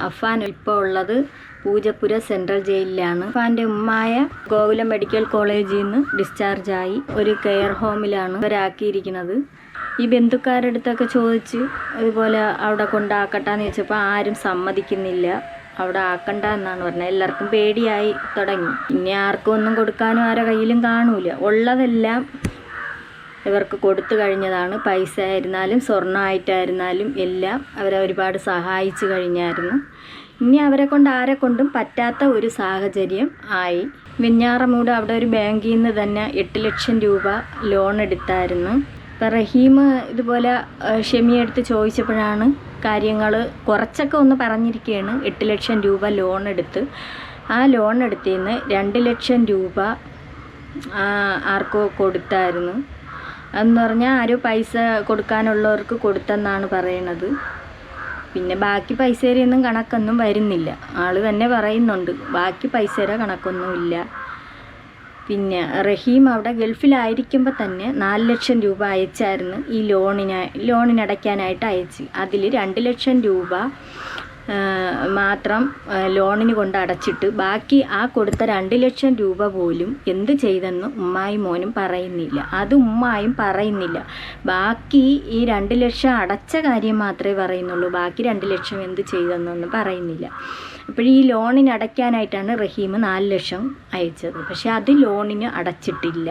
അഫാൻ ഇപ്പോൾ ഉള്ളത് പൂജപ്പുര സെൻട്രൽ ജയിലിലാണ്. അഫാൻ്റെ ഉമ്മായ ഗോകുലം മെഡിക്കൽ കോളേജിൽ നിന്ന് ഡിസ്ചാർജായി ഒരു കെയർ ഹോമിലാണ് ഇവരാക്കിയിരിക്കുന്നത്. ഈ ബന്ധുക്കാരുടെ അടുത്തൊക്കെ ചോദിച്ച് ഇതുപോലെ അവിടെ കൊണ്ടാക്കട്ടാന്ന് ചോദിച്ചപ്പോൾ ആരും സമ്മതിക്കുന്നില്ല. അവിടെ ആക്കണ്ട എന്നാണ് പറഞ്ഞത്. എല്ലാവർക്കും പേടിയായി തുടങ്ങി. ഇനി ആർക്കും ഒന്നും കൊടുക്കാനും ആരുടെ കയ്യിലും കാണൂല. ഉള്ളതെല്ലാം ഇവർക്ക് കൊടുത്തു കഴിഞ്ഞതാണ്. പൈസ ആയിരുന്നാലും സ്വർണ്ണമായിട്ടായിരുന്നാലും എല്ലാം അവരെ ഒരുപാട് സഹായിച്ചു കഴിഞ്ഞായിരുന്നു. ഇനി അവരെ കൊണ്ട് ആരെ കൊണ്ടും പറ്റാത്ത ഒരു സാഹചര്യം ആയി. വെഞ്ഞാറമൂട് അവിടെ ഒരു ബാങ്കിൽ നിന്ന് തന്നെ 8 ലക്ഷം രൂപ ലോൺ എടുത്തായിരുന്നു. ഇപ്പം റഹീം ഇതുപോലെ ഷെമിയെടുത്ത് ചോദിച്ചപ്പോഴാണ് കാര്യങ്ങൾ കുറച്ചൊക്കെ ഒന്ന് പറഞ്ഞിരിക്കുകയാണ്. 8 ലക്ഷം രൂപ ലോൺ എടുത്ത് ആ ലോൺ എടുത്തതിന് 2 ലക്ഷം രൂപ ആർക്കോ കൊടുത്തായിരുന്നു. അതെന്ന് പറഞ്ഞാൽ ആരോ പൈസ കൊടുക്കാനുള്ളവർക്ക് കൊടുത്തെന്നാണ് പറയണത്. പിന്നെ ബാക്കി പൈസയുടെയൊന്നും കണക്കൊന്നും വരുന്നില്ല. ആൾ തന്നെ പറയുന്നുണ്ട് ബാക്കി പൈസയുടെ കണക്കൊന്നുമില്ല. പിന്നെ റഹീം അവിടെ ഗൾഫിലായിരിക്കുമ്പോൾ തന്നെ 4 ലക്ഷം രൂപ അയച്ചായിരുന്നു. ഈ ലോണിനടയ്ക്കാനായിട്ട് അയച്ച് അതിൽ 2 ലക്ഷം രൂപ മാത്രം ലോണിന് കൊണ്ട് അടച്ചിട്ട് ബാക്കി ആ കൊടുത്ത 2 ലക്ഷം രൂപ പോലും എന്ത് ചെയ്തെന്ന് ഉമ്മായും മോനും പറയുന്നില്ല. അത് ഉമ്മായും പറയുന്നില്ല. ബാക്കി ഈ 2 ലക്ഷം അടച്ച കാര്യം മാത്രമേ പറയുന്നുള്ളൂ. ബാക്കി 2 ലക്ഷം എന്ത് ചെയ്തെന്നൊന്നും പറയുന്നില്ല. അപ്പോൾ ഈ ലോണിന് അടയ്ക്കാനായിട്ടാണ് റഹീം 4 ലക്ഷം അയച്ചത്. പക്ഷെ അത് ലോണിന് അടച്ചിട്ടില്ല.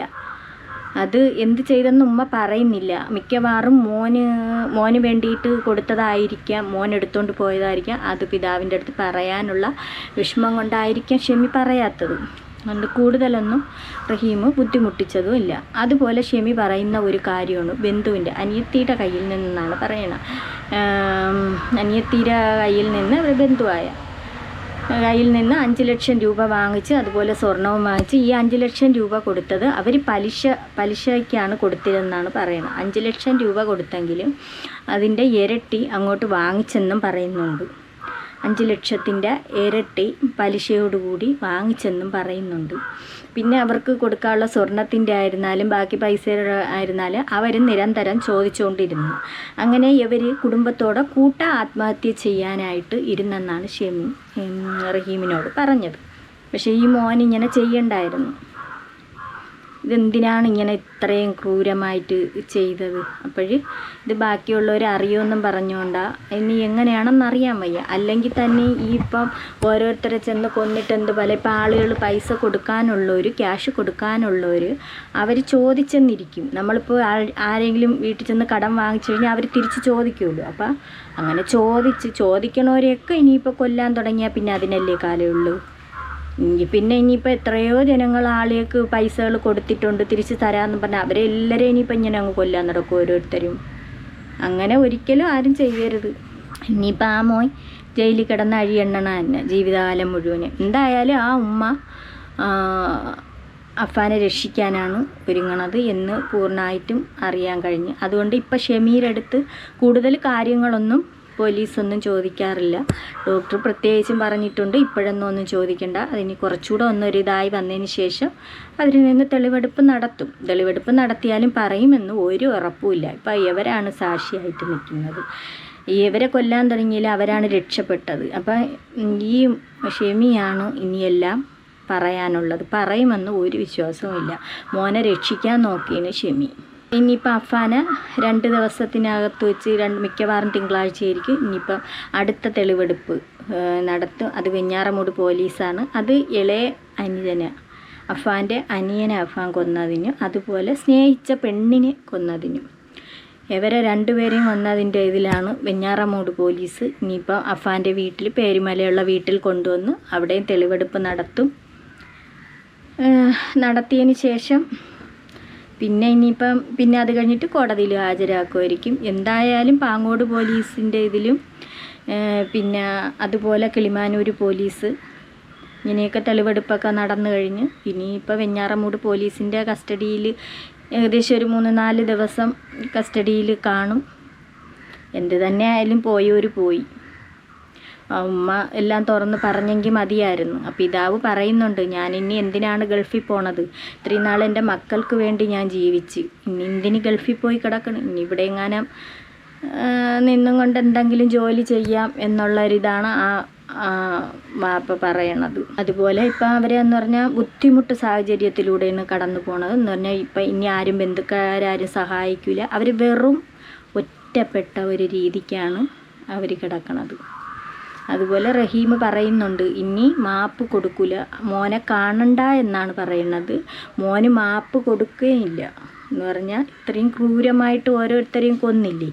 അത് എന്ത് ചെയ്തെന്ന് ഉമ്മ പറയുന്നില്ല. മിക്കവാറും മോന് വേണ്ടിയിട്ട് കൊടുത്തതായിരിക്കാം, മോൻ എടുത്തുകൊണ്ട് പോയതായിരിക്കാം. അത് പിതാവിൻ്റെ അടുത്ത് പറയാനുള്ള വിഷമം കൊണ്ടായിരിക്കാം ഷെമി പറയാത്തത്. അതുകൊണ്ട് കൂടുതലൊന്നും റഹീം ബുദ്ധിമുട്ടിച്ചതും ഇല്ല. അതുപോലെ ഷെമി പറയുന്ന ഒരു കാര്യമാണ് ബന്ധുവിൻ്റെ അനിയത്തിയുടെ കയ്യിൽ നിന്നാണ് പറയണത്. അനിയത്തിയുടെ കയ്യിൽ നിന്ന് ബന്ധുവായ കയ്യിൽ നിന്ന് 5 ലക്ഷം രൂപ വാങ്ങിച്ച് അതുപോലെ സ്വർണവും വാങ്ങിച്ച് ഈ 5 ലക്ഷം രൂപ കൊടുത്തത് അവർ പലിശയ്ക്കാണ് കൊടുത്തതെന്നാണ് പറയുന്നത്. 5 ലക്ഷം രൂപ കൊടുത്തെങ്കിലും അതിൻ്റെ ഇരട്ടി അങ്ങോട്ട് വാങ്ങിച്ചെന്നും പറയുന്നുണ്ട്. 5 ലക്ഷത്തിൻ്റെ ഇരട്ടി പലിശയോടുകൂടി വാങ്ങിച്ചെന്നും പറയുന്നുണ്ട്. പിന്നെ അവർക്ക് കൊടുക്കാനുള്ള സ്വർണത്തിൻ്റെ ആയിരുന്നാലും ബാക്കി പൈസ ആയിരുന്നാലും അവർ നിരന്തരം ചോദിച്ചുകൊണ്ടിരുന്നു. അങ്ങനെ ഇവർ കുടുംബത്തോടെ ആത്മഹത്യ ചെയ്യാനായിട്ട് ഇരുന്നെന്നാണ് ഷെമി റഹീമിനോട് പറഞ്ഞത്. പക്ഷേ ഈ മോൻ ഇങ്ങനെ ചെയ്യണ്ടായിരുന്നു. ഇതെന്തിനാണ് ഇങ്ങനെ ഇത്രയും ക്രൂരമായിട്ട് ചെയ്തത്? അപ്പോൾ ഇത് ബാക്കിയുള്ളവർ അറിയുമെന്നും പറഞ്ഞുകൊണ്ടാണ്. ഇനി എങ്ങനെയാണെന്നറിയാൻ വയ്യ. അല്ലെങ്കിൽ തന്നെ ഈ ഇപ്പം ഓരോരുത്തരെ ചെന്ന് കൊന്നിട്ട് എന്ത് പോലെ ഇപ്പം ആളുകൾ പൈസ കൊടുക്കാനുള്ളവർ, ക്യാഷ് കൊടുക്കാനുള്ളവർ അവർ ചോദിച്ചെന്നിരിക്കും. നമ്മളിപ്പോൾ ആരെങ്കിലും വീട്ടിൽ ചെന്ന് കടം വാങ്ങിച്ചു കഴിഞ്ഞാൽ അവർ തിരിച്ച് ചോദിക്കുമല്ലോ. അപ്പം അങ്ങനെ ചോദിക്കണവരെയൊക്കെ ഇനിയിപ്പോൾ കൊല്ലാൻ തുടങ്ങിയാൽ പിന്നെ അതിനല്ലേ കാലമുള്ളൂ. പിന്നെ ഇനിയിപ്പോൾ എത്രയോ ജനങ്ങൾ ആളുകൾക്ക് പൈസകൾ കൊടുത്തിട്ടുണ്ട് തിരിച്ച് തരാമെന്ന് പറഞ്ഞാൽ അവരെല്ലാവരെയും ഇനിയിപ്പോൾ ഇങ്ങനെ അങ്ങ് കൊല്ലാൻ നടക്കും ഓരോരുത്തരും. അങ്ങനെ ഒരിക്കലും ആരും ചെയ്യരുത്. ഇനിയിപ്പോൾ ആ മോൻ ജയിലിൽ കിടന്ന് അഴിയെണ്ണണ തന്നെ ജീവിതകാലം മുഴുവൻ. എന്തായാലും ആ ഉമ്മ അഫാനെ രക്ഷിക്കാനാണ് ഒരുങ്ങണത് എന്ന് പൂർണ്ണമായിട്ടും അറിയാൻ കഴിഞ്ഞു. അതുകൊണ്ട് ഇപ്പോൾ ഷെമീരുടെ അടുത്ത് കൂടുതൽ കാര്യങ്ങളൊന്നും പോലീസൊന്നും ചോദിക്കാറില്ല. ഡോക്ടർ പ്രത്യേകിച്ചും പറഞ്ഞിട്ടുണ്ട് ഇപ്പോഴൊന്നും ഒന്നും ചോദിക്കണ്ട, അതിന് കുറച്ചുകൂടെ ഒന്നൊരിതായി വന്നതിന് ശേഷം അവരിൽ നിന്ന് തെളിവെടുപ്പ് നടത്തും. തെളിവെടുപ്പ് നടത്തിയാലും പറയുമെന്ന് ഒരു ഉറപ്പുമില്ല. ഇപ്പം ഇവരാണ് സാക്ഷിയായിട്ട് നിൽക്കുന്നത്. ഇവരെ കൊല്ലാൻ തുടങ്ങിയാൽ അവരാണ് രക്ഷപ്പെട്ടത്. അപ്പം ഈ ഷെമിയാണ് ഇനിയെല്ലാം പറയാനുള്ളത്. പറയുമെന്ന് ഒരു വിശ്വാസവുമില്ല. മോനെ രക്ഷിക്കാൻ നോക്കിയതിന് ഷെമി. ഇനിയിപ്പോൾ അഫാനെ 2 ദിവസത്തിനകത്ത് വെച്ച് മിക്കവാറും തിങ്കളാഴ്ചയായിരിക്കും ഇനിയിപ്പം അടുത്ത തെളിവെടുപ്പ് നടത്തും. അത് വെഞ്ഞാറമൂട് പോലീസാണ്. അത് ഇളയ അനിയനെ അഫാൻ്റെ അനിയനെ അഫാൻ കൊന്നതിനും അതുപോലെ സ്നേഹിച്ച പെണ്ണിനെ കൊന്നതിനും ഇവരെ 2 പേരെയും കൊന്നതിൻ്റെ ഇതിലാണ് വെഞ്ഞാറമൂട് പോലീസ് ഇനിയിപ്പം അഫാൻ്റെ വീട്ടിൽ പേരുമലയുള്ള വീട്ടിൽ കൊണ്ടുവന്ന് അവിടെയും തെളിവെടുപ്പ് നടത്തിയതിന് ശേഷം പിന്നെ അത് കഴിഞ്ഞിട്ട് കോടതിയിൽ ഹാജരാക്കുമായിരിക്കും. എന്തായാലും പാങ്ങോട് പോലീസിൻ്റെ ഇതിലും പിന്നെ അതുപോലെ കിളിമാനൂർ പോലീസ് ഇങ്ങനെയൊക്കെ തെളിവെടുപ്പൊക്കെ നടന്നു കഴിഞ്ഞ് ഇനിയിപ്പോൾ വെഞ്ഞാറമൂട് പോലീസിൻ്റെ കസ്റ്റഡിയിൽ ഏകദേശം ഒരു 3-4 ദിവസം കസ്റ്റഡിയിൽ കാണും. എന്ത് തന്നെ ആയാലും പോയി. ഉമ്മ എല്ലാം തുറന്ന് പറഞ്ഞെങ്കിൽ മതിയായിരുന്നു. പിതാവ് പറയുന്നുണ്ട് ഞാൻ ഇനി എന്തിനാണ് ഗൾഫിൽ പോണത്, ഇത്രയും നാൾ എൻ്റെ മക്കൾക്ക് വേണ്ടി ഞാൻ ജീവിച്ച് ഇനി എന്തിന് ഗൾഫിൽ പോയി കിടക്കണം, ഇനി ഇവിടെ എങ്ങാനും നിന്നും കൊണ്ട് എന്തെങ്കിലും ജോലി ചെയ്യാം എന്നുള്ളൊരിതാണ് ആ വാപ്പ പറയണത്. അതുപോലെ ഇപ്പം അവരെന്ന് പറഞ്ഞാൽ ബുദ്ധിമുട്ട് സാഹചര്യത്തിലൂടെയാണ് കടന്നു പോണത് എന്ന് പറഞ്ഞാൽ ഇപ്പം ഇനി ആരും ബന്ധുക്കാരും സഹായിക്കില്ല. അവർ വെറും ഒറ്റപ്പെട്ട ഒരു രീതിക്കാണ് അവർ കിടക്കണത്. അതുപോലെ റഹീം പറയുന്നുണ്ട് ഇനി മാപ്പ് കൊടുക്കില്ല, മോനെ കാണണ്ട എന്നാണ് പറയുന്നത്. മോന് മാപ്പ് കൊടുക്കുകയില്ല എന്ന് പറഞ്ഞാൽ ഇത്രയും ക്രൂരമായിട്ട് ഓരോരുത്തരെയും കൊന്നില്ലേ,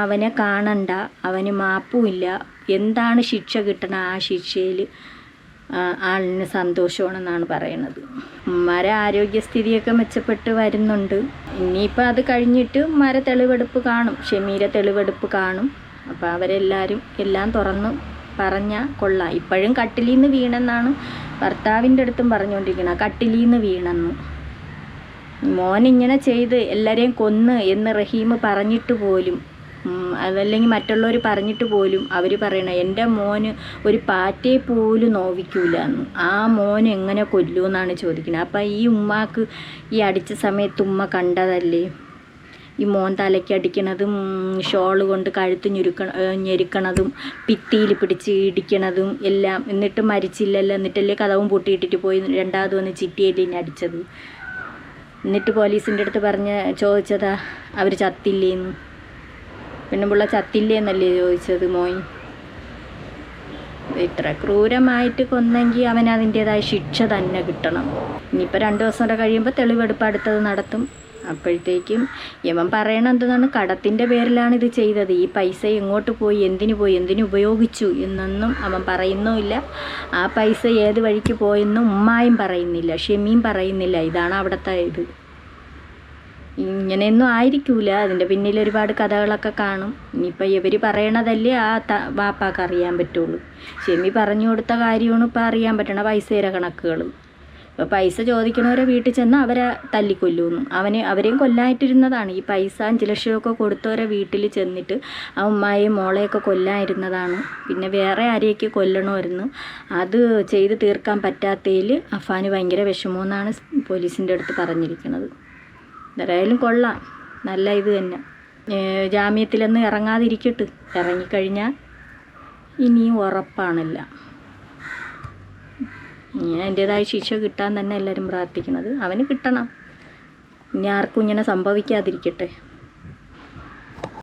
അവനെ കാണണ്ട, അവന് മാപ്പുമില്ല. എന്താണ് ശിക്ഷ കിട്ടണം, ആ ശിക്ഷയിൽ ആളിന് സന്തോഷമാണെന്നാണ് പറയണത്. ഉമ്മാരെ ആരോഗ്യസ്ഥിതിയൊക്കെ മെച്ചപ്പെട്ട് വരുന്നുണ്ട്. ഇനിയിപ്പോൾ അത് കഴിഞ്ഞിട്ട് ഉമ്മാരെ തെളിവെടുപ്പ് കാണും, ഷമീരെ തെളിവെടുപ്പ് കാണും. അപ്പോൾ അവരെല്ലാവരും എല്ലാം തുറന്ന് പറഞ്ഞാൽ കൊള്ളാം. ഇപ്പോഴും കട്ടിലിൽ നിന്ന് വീണെന്നാണ് ഭർത്താവിൻ്റെ അടുത്തും പറഞ്ഞുകൊണ്ടിരിക്കുന്നത്, കട്ടിലിൽ നിന്ന് വീണെന്ന്. മോനിങ്ങനെ ചെയ്ത് എല്ലാവരെയും കൊന്ന് എന്ന് റഹീം പറഞ്ഞിട്ട് പോലും, അതല്ലെങ്കിൽ മറ്റുള്ളവർ പറഞ്ഞിട്ട് പോലും അവർ പറയണ എൻ്റെ മോന് ഒരു പാറ്റയെ പോലും നോവിക്കൂല എന്ന്. ആ മോൻ എങ്ങനെ കൊല്ലുമെന്നാണ് ചോദിക്കുന്നത്. അപ്പം ഈ ഉമ്മാക്ക് ഈ അടിച്ച സമയത്ത് ഉമ്മ കണ്ടതല്ലേ ഈ മോൻ തലയ്ക്ക് അടിക്കണതും, ഷോൾ കൊണ്ട് കഴുത്ത് ഞെരുക്കണതും, ഭിത്തിയിൽ പിടിച്ച് ഇടിക്കണതും എല്ലാം. എന്നിട്ട് മരിച്ചില്ലല്ലോ, എന്നിട്ടല്ലേ കഥവും പൊട്ടിയിട്ടിട്ട് പോയി രണ്ടാമത് വന്ന് ചിറ്റിയല്ലേ അടിച്ചത്. എന്നിട്ട് പോലീസിൻ്റെ അടുത്ത് ചോദിച്ചതാ അവർ ചത്തില്ലേന്ന്, പെണ്ണുപിള്ള ചത്തില്ലേന്നല്ലേ ചോദിച്ചത് മോൻ. ഇത്ര ക്രൂരമായിട്ട് കൊന്നെങ്കിൽ അവൻ അതിൻ്റേതായ ശിക്ഷ തന്നെ കിട്ടണം. ഇനിയിപ്പോൾ 2 ദിവസം കൂടെ കഴിയുമ്പോൾ തെളിവെടുപ്പ് അടുത്തത് നടത്തും. അപ്പോഴത്തേക്കും യമൻ പറയണത് എന്താണ്, കടത്തിൻ്റെ പേരിലാണ് ഇത് ചെയ്തത്, ഈ പൈസ എങ്ങോട്ട് പോയി, എന്തിനു ഉപയോഗിച്ചു എന്നൊന്നും അവൻ പറയുന്നുമില്ല. ആ പൈസ ഏത് വഴിക്ക് പോയെന്നും ഉമ്മായും പറയുന്നില്ല, ഷമീം പറയുന്നില്ല. ഇതാണ് അവിടുത്തെ ഇത്. ഇങ്ങനെയൊന്നും ആയിരിക്കൂല, അതിൻ്റെ പിന്നിൽ ഒരുപാട് കഥകളൊക്കെ കാണും. ഇനിയിപ്പോൾ ഇവർ പറയണതല്ലേ വാപ്പാക്ക് അറിയാൻ പറ്റുള്ളൂ. ഷമി പറഞ്ഞു കൊടുത്ത കാര്യമാണ് ഇപ്പോൾ അറിയാൻ പറ്റണ പൈസയുടെ കണക്കുകൾ. ഇപ്പോൾ പൈസ ചോദിക്കണവരെ വീട്ടിൽ ചെന്ന് അവരെ തല്ലിക്കൊല്ലുന്നു. അവരെയും കൊല്ലായിട്ടിരുന്നതാണ്. ഈ പൈസ 5 ലക്ഷമൊക്കെ കൊടുത്തവരെ വീട്ടിൽ ചെന്നിട്ട് ആ ഉമ്മായെയും മോളെയൊക്കെ കൊല്ലായിരുന്നതാണ്. പിന്നെ വേറെ ആരെയൊക്കെ കൊല്ലണമായിരുന്നു. അത് ചെയ്ത് തീർക്കാൻ പറ്റാത്തതിൽ അഫാന് ഭയങ്കര വിഷമമെന്നാണ് പോലീസിൻ്റെ അടുത്ത് പറഞ്ഞിരിക്കുന്നത്. എന്തായാലും കൊള്ളാം, നല്ല ഇത് തന്നെ. ജാമ്യത്തിലൊന്നും ഇറങ്ങാതിരിക്കട്ടെ, ഇറങ്ങിക്കഴിഞ്ഞാൽ ഇനിയും ഉറപ്പാണില്ല. ഇങ്ങനെ അതിൻ്റേതായ ശിക്ഷ കിട്ടാൻ തന്നെ എല്ലാവരും പ്രാർത്ഥിക്കുന്നത്. അവന് കിട്ടണം, ഇനി ആർക്കും ഇങ്ങനെ സംഭവിക്കാതിരിക്കട്ടെ.